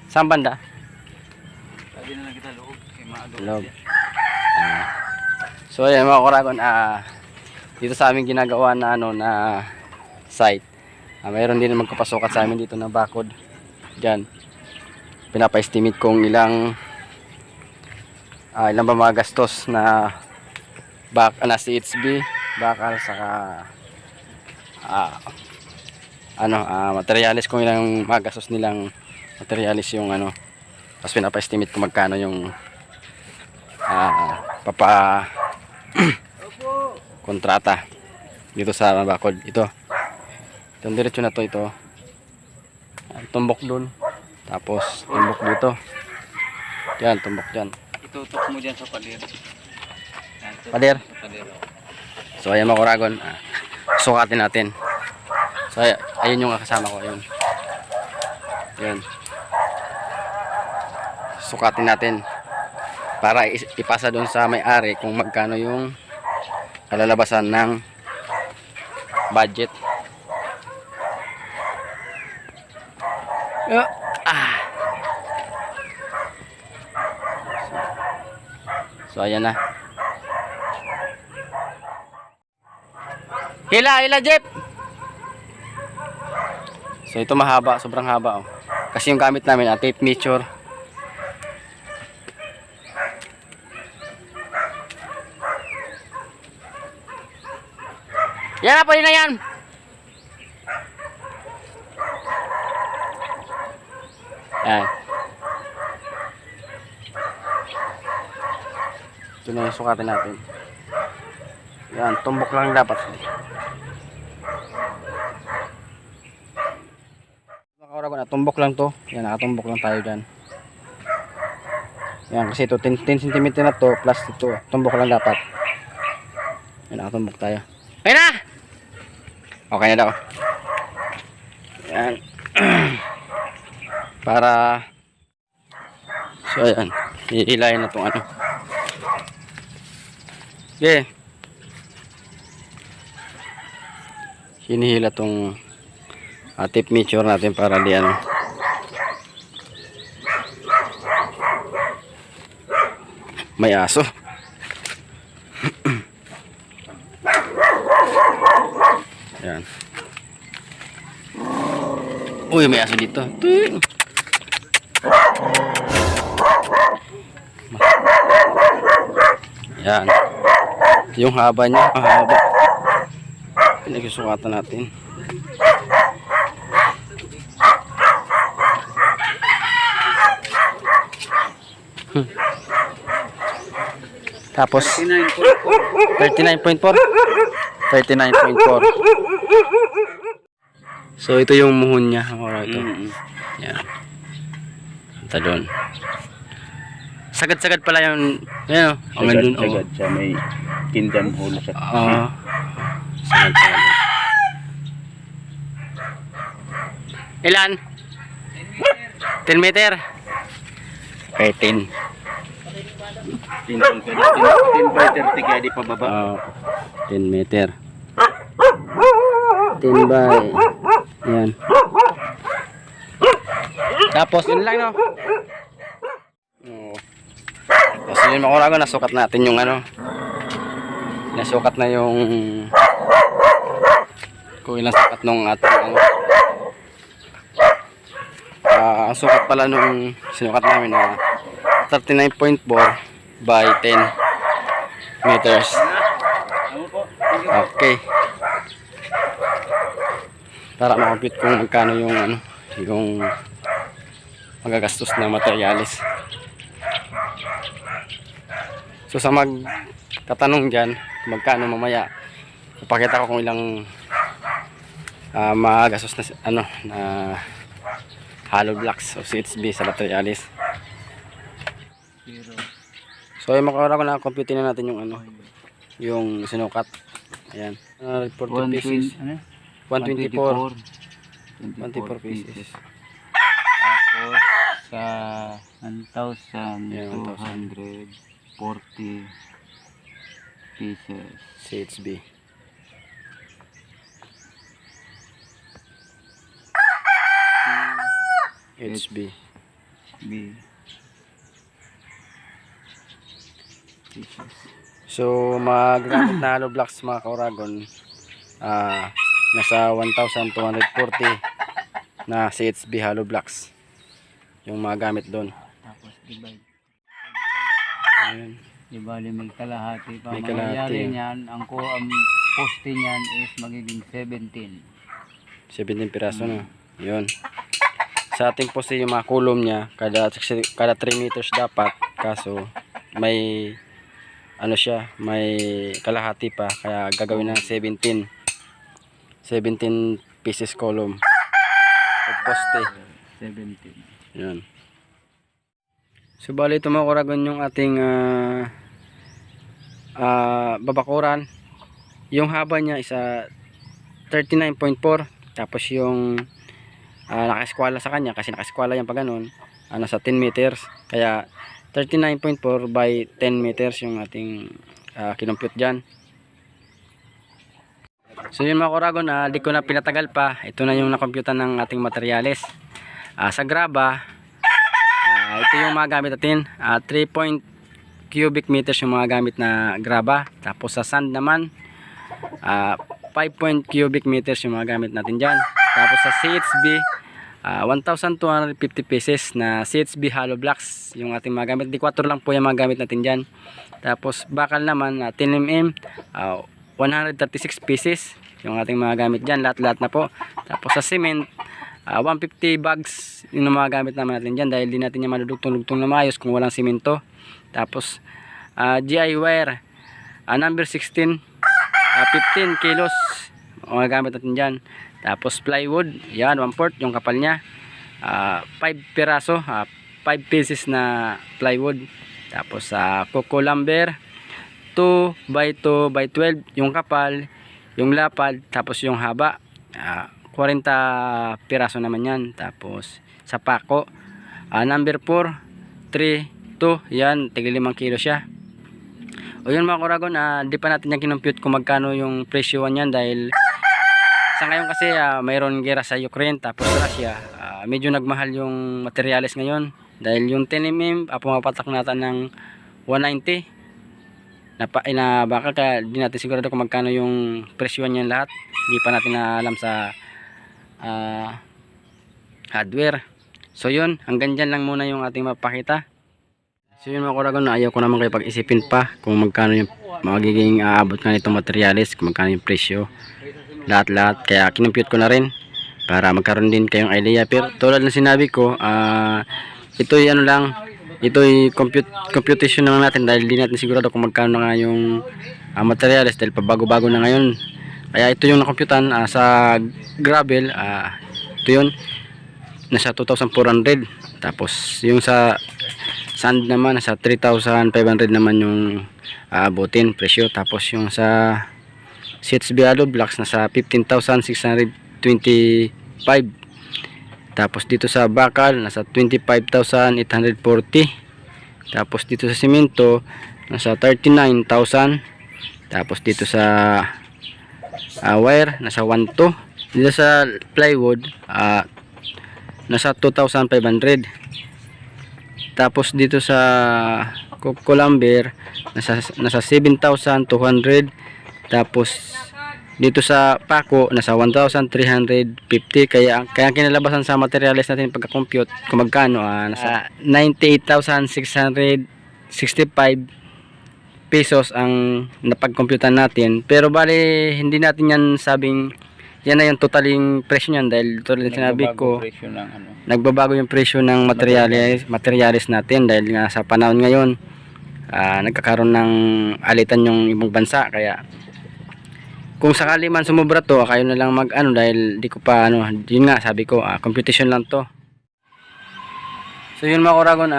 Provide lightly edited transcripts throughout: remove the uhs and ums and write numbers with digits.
Saan banda? Pwede na lang kita loob. Loob. So ayan mga Kuragon, dito sa amin ginagawa na na site. Mayroon din magpapasukat sa amin dito na bakod. Diyan. Pinapa-estimate kung ilang ba mga gastos na CHB, bakal saka materialis, kung ilang magastos nilang materialis yung tapos pinapa-estimate kung magkano yung kontrata dito sa bakod. Itong diretso na to, tumbok dun, tapos tumbok dito, yan, tumbok dyan, Itutok mo dyan sa pader. pader. So ayan mga Kuragon, sukatin natin. So ayun yung kasama ko, yun, sukatin natin para ipasa doon sa may-ari kung magkano yung kalalabasan ng budget. So ayan na. Hila Jeep. So ito mahaba, sobrang haba kasi yung gamit namin tape measure. Yan na, pwede na yan. Yan. Ito na yung sukatin natin. Yan, tumbok lang dapat. Tumbok lang to. Yan, nakatumbok lang tayo dyan. Yan, kasi ito 10 cm na to plus ito. Tumbok lang dapat. Yan, nakatumbok tayo. Ayun na! Okay na daw. Yan. Para so ayan, iilayin na itong okay. Hinihila itong tape measure natin para di may aso. Yan. Uy, may aso dito. Yan. Yung haba niya, mahaba. Pinagsusukatan natin. Tapos 39.4. 39.4. So ito yung muhon niya, ito. Yan. Ito doon. Sagad-sagad pala yung Sagad siya, may kindan hole siya. Sagad pala. Ilan? 10 meter. Okay, 10. 10 by 30 kaya di pababa. 10 meter. 10 by. Yan. Tapos yun lang, no? Tapos yun mga Kuragon, nasukat natin yung nasukat na yung kung ilang sukat nung ating ang sukat pala nung sinukat namin na 39.4 by 10 meters. Okay. Para ma-compute kung magkano yung yung magagastos na materialis. So sa magtatanong dyan magkano mamaya, ipakita ko kung ilang magagastos na na hollow blocks o CHB sa materialis. So yung makakara ko na compute na natin yung yung sinukat. Ayan. 40 pieces. 124 pieces. Tapos sa 1,240 pieces CHB. HB. B. Pieces. So magagamit na hollow blocks mga kauragon, nasa 1,240 na CHB hollow blocks yung magamit doon. Tapos divide. Ayun. Di bali may kalahati pa. May kalahati. Mangyayari niyan, ang poste niyan is magiging 17. 17 piraso na. Yun. Sa ating poste yung mga kulom niya, kada 3 meters dapat. Kaso may ano siya, may kalahati pa, kaya gagawin ng 17 pieces column o poste. 17. Yun. So bali ito mga kauragon yung ating babakuran. Yung haba niya is 39.4, tapos yung nakaeskwala sa kanya, kasi nakaeskwala yan pa ganun, nasa 10 meters, kaya 39.4 by 10 meters yung ating kinumpute dyan. So yun mga kauragon, di ko na pinatagal pa. Ito na yung nakomputan ng ating materyales. Sa graba, ito yung mga gamit natin, 3 cubic meters yung mga gamit na graba. Tapos sa sand naman, 5 cubic meters yung mga gamit natin dyan. Tapos sa CHB, 1,250 pieces na CHB hollow blocks yung ating mga gamit. D4 lang po yung mga gamit natin dyan. Tapos bakal naman 10mm, 136 pieces yung ating mga gamit dyan, lahat na po. Tapos sa cement, 150 bags yung mga gamit naman natin dyan, dahil di natin yung madudugtong-lugtong na maayos kung walang simento. Tapos GI wire number 16, 15 kilos mga gamit natin dyan. Tapos plywood, yan 1/4 yung kapal nya, 5 piraso, 5 pieces na plywood. Tapos coco lumber 2 by 2 by 12 yung kapal, yung lapad, tapos yung haba, 40 piraso naman yan. Tapos sa pako, number 4, 3, 2, yan, tigil 5 kilo siya. O yun mga kauragon, di pa natin yung kinumpute kung magkano yung presyo yan, dahil sa ngayon kasi mayroon gera sa Ukraine, tapos Russia, medyo nagmahal yung materyales ngayon, dahil yung 10mm pumapatak natin ng 190 na baka, kaya di natin sigurado kung magkano yung presyo niyan lahat. Di pa natin alam sa hardware. So yun, hanggang dyan lang muna yung ating mapakita. So yun mga kauragon, ayaw ko naman kayo pag-isipin pa kung magkano yung magiging aabot nga nitong materyales, kung magkano yung presyo, lahat, kaya kinumpute ko na rin para magkaroon din kayong idea. Pero tulad ng sinabi ko, ito'y ano lang, ito'y computation na lang natin, dahil di natin sigurado kung magkano nga yung materyales, dahil pabago-bago na ngayon. Kaya ito yung nakomputan sa gravel, ito yun, nasa 2,400. Tapos yung sa sand naman, nasa 3,500 naman yung aabutin presyo. Tapos yung sa CHB hollow blocks, nasa 15,625. Tapos dito sa bakal, nasa 25,840. Tapos dito sa simento, nasa 39,000. Tapos dito sa wire, nasa 1,200. Dito sa plywood, nasa 2,500. Tapos dito sa coco lumber, nasa 7,200. Tapos dito sa pako, nasa 1,350. Kaya kinalabasan sa materials natin pagka-compute kung magkano, nasa 98,665 pesos ang napag-computan natin. Pero bali hindi natin yan sabing yan na yung totaling presyo niyan, dahil tulad ng sinabi ko, nagbabago yung presyo ng materials natin, dahil nga sa panahon ngayon nagkakaroon ng alitan yung ibang bansa. Kaya kung sakali man sumobra to, kayo na lang mag dahil di ko pa yun nga sabi ko, computation lang to. So yun mga kauragon,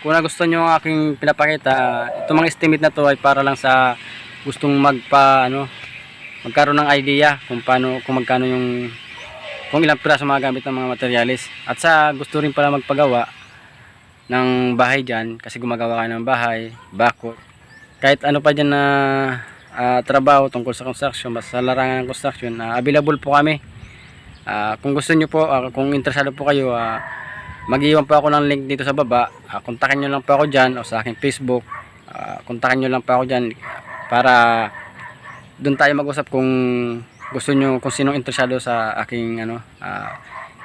kung nagustuhan nyo ang aking pinapakita, itong mga estimate na to ay para lang sa gustong magkaroon ng idea kung magkano kung ilang piraso mga gamit ng mga materials. At sa gusto rin pala magpagawa ng bahay dyan, kasi gumagawa ka ng bahay, bakod, kahit ano pa dyan na trabaho tungkol sa construction, basta sa larangan ng construction, available po kami. Kung gusto nyo po, kung interesado po kayo, Mag-iwan po ako ng link dito sa baba. Kontakin nyo lang po ako dyan o sa aking Facebook. Kontakin nyo lang po ako dyan para doon tayo mag-usap kung gusto nyo, kung sinong interesado sa aking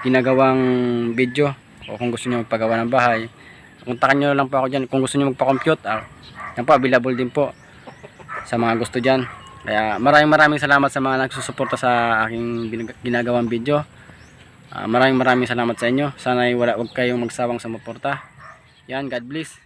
ginagawang video o kung gusto nyo magpagawa ng bahay. Kontakin nyo lang po ako dyan. Kung gusto nyo magpa-compute, yan po, available din po sa mga gusto dyan. Kaya maraming salamat sa mga nagsusuporta sa aking ginagawang video. Maraming salamat sa inyo. Sana wag kayong magsawang sumuporta. Yan, God bless.